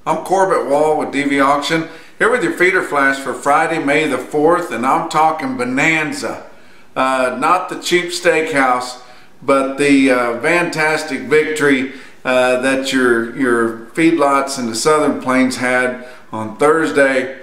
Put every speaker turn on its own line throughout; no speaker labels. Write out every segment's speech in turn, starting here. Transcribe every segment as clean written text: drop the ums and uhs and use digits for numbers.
I'm Corbett Wall with DV Auction, here with your feeder flash for Friday, May the 4th, and I'm talking Bonanza. Not the cheap steakhouse, but the fantastic victory that your feedlots in the Southern Plains had on Thursday.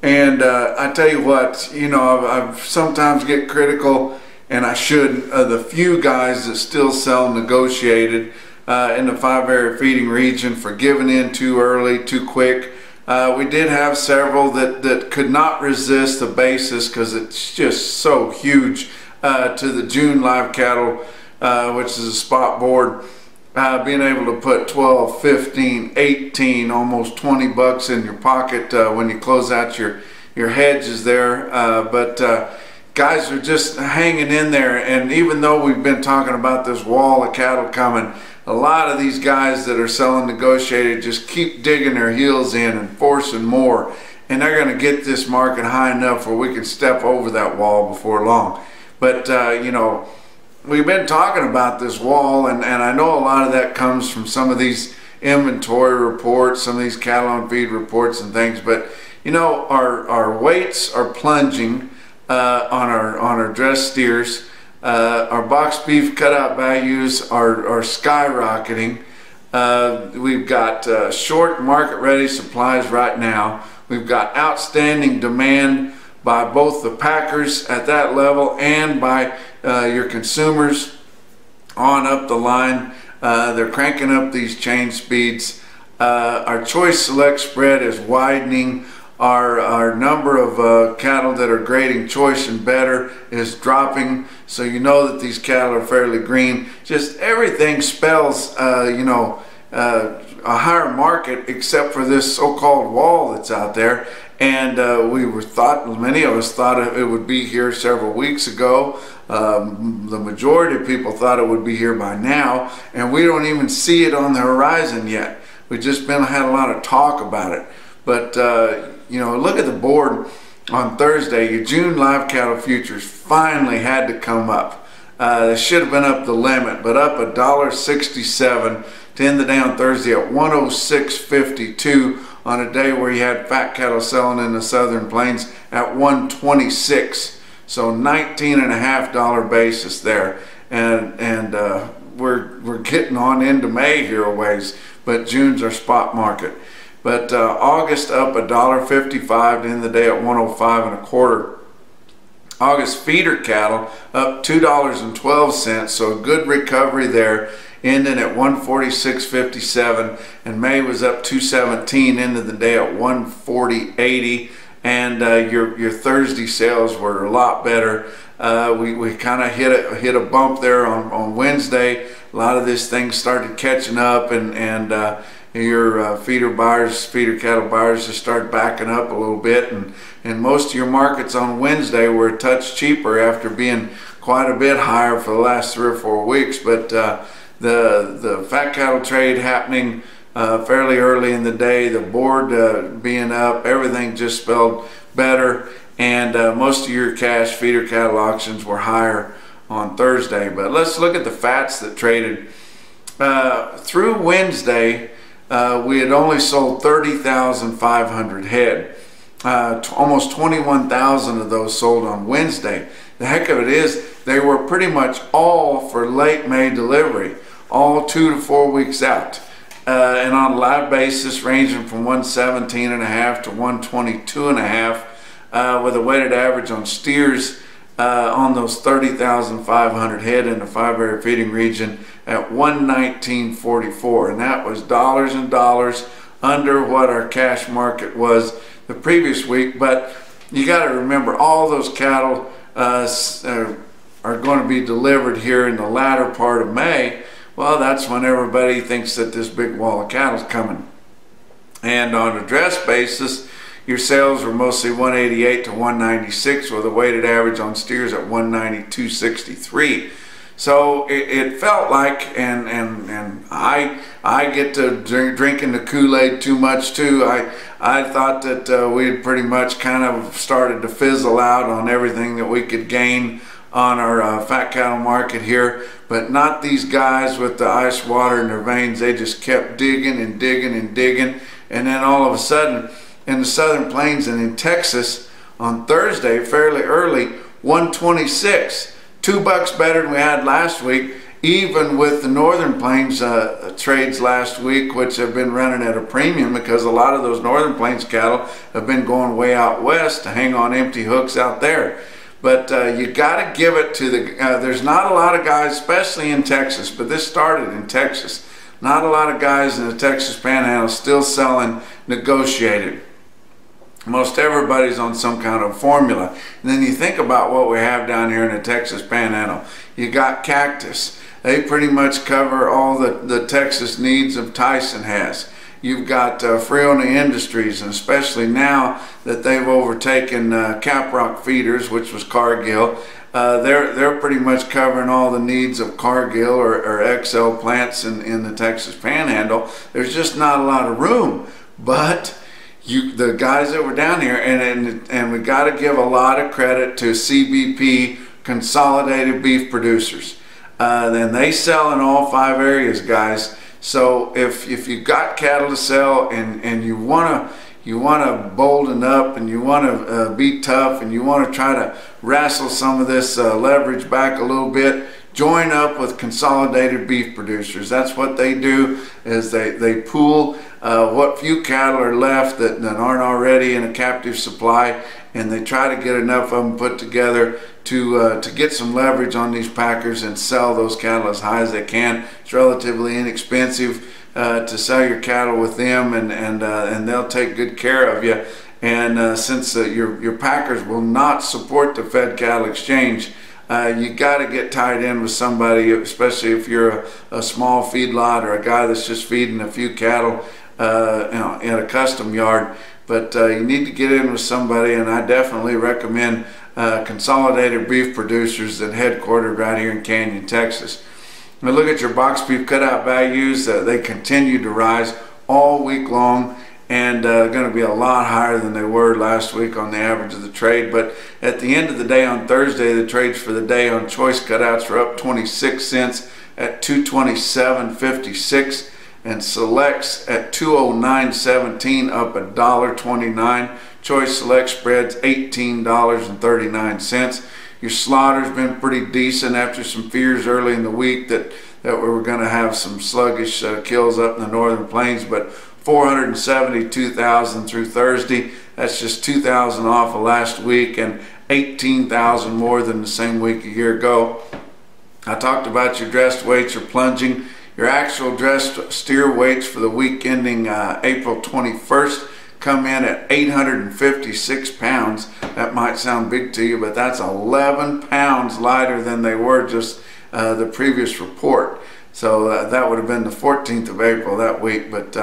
And I tell you what, you know, I've sometimes get critical, and I should, the few guys that still sell negotiated in the 5-area feeding region for giving in too early, too quick. We did have several that could not resist the basis because it's just so huge to the June live cattle, which is a spot board. Being able to put 12, 15, 18, almost 20 bucks in your pocket when you close out your hedges there. But guys are just hanging in there, and even though we've been talking about this wall of cattle coming, a lot of these guys that are selling negotiated just keep digging their heels in and forcing more, and they're going to get this market high enough where we can step over that wall before long. But you know, we've been talking about this wall, and I know a lot of that comes from some of these inventory reports, some of these cattle on feed reports and things. But you know, our weights are plunging on our dressed steers. Our box beef cutout values are skyrocketing. We've got short market ready supplies right now. We've got outstanding demand by both the packers at that level and by your consumers on up the line. They're cranking up these chain speeds. Our choice select spread is widening. Our number of cattle that are grading choice and better is dropping, so you know that these cattle are fairly green. Just everything spells you know, a higher market, except for this so-called wall that's out there. And many of us thought it would be here several weeks ago. The majority of people thought it would be here by now, and we don't even see it on the horizon yet. We've just had a lot of talk about it. But you know, look at the board on Thursday. Your June live cattle futures finally had to come up. They should have been up the limit, but up $1.67 to end the day on Thursday at 106.52 on a day where you had fat cattle selling in the Southern Plains at 126. So $19.50 basis there, and we're getting on into May here a ways, but June's our spot market. But August up $1.55 to end the day at 105.25. August feeder cattle up $2.12, so a good recovery there, ending at 146.57, and May was up 217, ended the day at 140.80. And your Thursday sales were a lot better. We kind of hit a bump there on Wednesday. A lot of this thing started catching up, and your feeder cattle buyers just started backing up a little bit, and most of your markets on Wednesday were a touch cheaper after being quite a bit higher for the last 3 or 4 weeks. But the fat cattle trade happening fairly early in the day, the board being up, everything just spelled better, and most of your cash feeder cattle auctions were higher on Thursday. But let's look at the fats that traded. Through Wednesday, we had only sold 30,500 head. Almost 21,000 of those sold on Wednesday. The heck of it is, they were pretty much all for late May delivery, all 2 to 4 weeks out. And on a live basis ranging from 117.5 to 122.5, with a weighted average on steers on those 30,500 head in the 5-area feeding region at 119.44, and that was dollars and dollars under what our cash market was the previous week. But you got to remember, all those cattle are going to be delivered here in the latter part of May. Well, that's when everybody thinks that this big wall of cattle is coming. And on a dress basis, your sales were mostly 188 to 196, with a weighted average on steers at 192.63. So it felt like, and I get to drinking the Kool-Aid too much too. I thought that we had pretty much kind of started to fizzle out on everything that we could gain on our fat cattle market here, but not these guys with the ice water in their veins. They just kept digging and digging and digging, And then all of a sudden, in the Southern Plains and in Texas on Thursday, fairly early, 126, $2 better than we had last week, even with the Northern Plains trades last week, which have been running at a premium because a lot of those Northern Plains cattle have been going way out west to hang on empty hooks out there. But you got to give it to the, there's not a lot of guys, especially in Texas, but this started in Texas. Not a lot of guys in the Texas Panhandle still selling negotiated. Most everybody's on some kind of formula. And then you think about what we have down here in the Texas Panhandle. You got Cactus. They pretty much cover all the Texas needs of Tyson has. You've got Friona Industries, and especially now that they've overtaken Caprock Feeders, which was Cargill, they're pretty much covering all the needs of Cargill or XL plants in the Texas Panhandle. There's just not a lot of room, but the guys that were down here, and we got to give a lot of credit to CBP, Consolidated Beef Producers. And they sell in all 5 areas, guys. So if you got cattle to sell and you wanna bolden up and you wanna be tough and you wanna try to wrestle some of this leverage back a little bit, join up with Consolidated Beef Producers. That's what they do, is they pool what few cattle are left that aren't already in a captive supply, and they try to get enough of them put together to get some leverage on these packers and sell those cattle as high as they can. It's relatively inexpensive to sell your cattle with them, and they'll take good care of you. And since your packers will not support the fed cattle exchange, you got to get tied in with somebody, especially if you're a small feedlot or a guy that's just feeding a few cattle in a custom yard. But you need to get in with somebody, and I definitely recommend Consolidated Beef Producers that headquartered right here in Canyon, Texas. Now look at your box beef cutout values. They continue to rise all week long, and going to be a lot higher than they were last week on the average of the trade. But at the end of the day on Thursday, the trades for the day on choice cutouts were up 26 cents at $227.56, and selects at $209.17, up $1.29. Choice select spreads $18.39. Your slaughter's been pretty decent after some fears early in the week that we were going to have some sluggish kills up in the Northern Plains, but 472,000 through Thursday. That's just 2,000 off of last week and 18,000 more than the same week a year ago. I talked about your dressed weights, your plunging. Your actual dressed steer weights for the week ending April 21st come in at 856 pounds. That might sound big to you, but that's 11 pounds lighter than they were just the previous report. So that would have been the 14th of April that week. But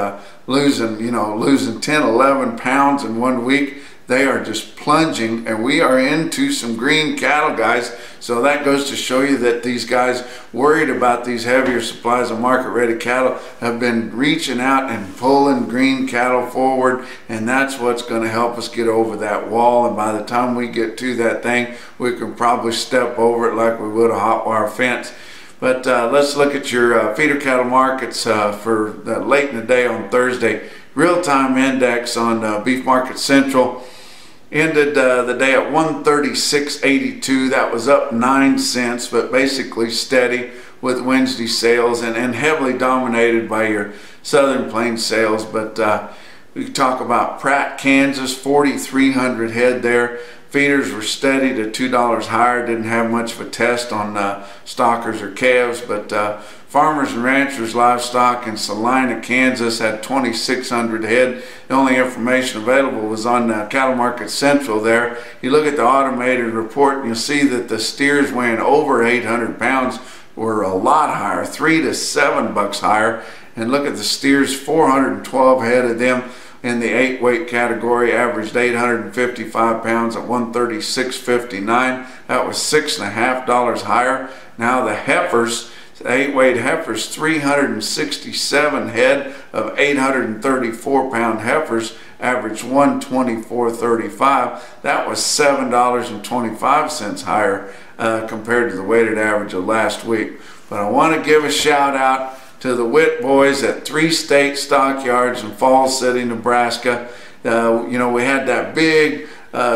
losing 10, 11 pounds in 1 week, they are just plunging, and we are into some green cattle, guys. So that goes to show you that these guys worried about these heavier supplies of market-ready cattle have been reaching out and pulling green cattle forward, and that's what's going to help us get over that wall. And by the time we get to that thing, we can probably step over it like we would a hot wire fence. But let's look at your feeder cattle markets for late in the day on Thursday. Real-time index on Beef Market Central ended the day at 136.82. That was up 9 cents, but basically steady with Wednesday sales, and heavily dominated by your Southern Plains sales. But we talk about Pratt, Kansas, 4,300 head there. Feeders were steady to $2 higher. Didn't have much of a test on stockers or calves, but Farmers and Ranchers livestock in Salina, Kansas had 2,600 head. The only information available was on Cattle Market Central there. You look at the automated report and you'll see that the steers weighing over 800 pounds were a lot higher, $3 to $7 higher. And look at the steers, 412 head of them in the 8-weight category, averaged 855 pounds at 136.59. That was $6.50 higher. Now the heifers, 8-weight heifers, 367 head of 834-pound heifers, averaged 124.35. That was $7.25 higher compared to the weighted average of last week. But I want to give a shout out to the Witt boys at 3 state stockyards in Falls City, Nebraska. You know, we had that big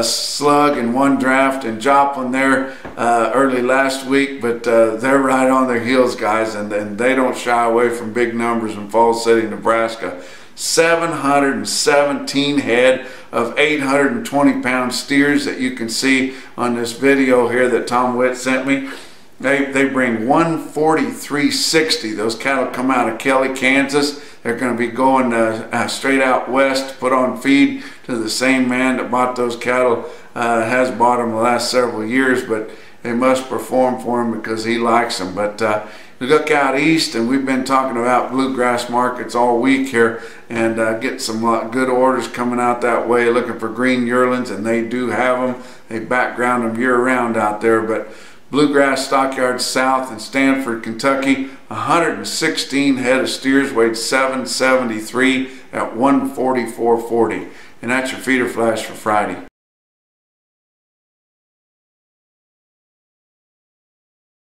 slug in one draft in Joplin there early last week, but they're right on their heels, guys, and they don't shy away from big numbers in Falls City, Nebraska. 717 head of 820-pound steers that you can see on this video here that Tom Witt sent me. They bring 143.60. Those cattle come out of Kelly, Kansas. They're going to be going straight out west to put on feed to the same man that bought those cattle. Has bought them the last several years, but they must perform for him because he likes them. But we look out east, and we've been talking about bluegrass markets all week here, and get some good orders coming out that way, looking for green yearlings, and they do have them. They background them year-round out there. But Bluegrass Stockyards South in Stanford, Kentucky, 116 head of steers, weighed 773 at 144.40. And that's your feeder flash for Friday.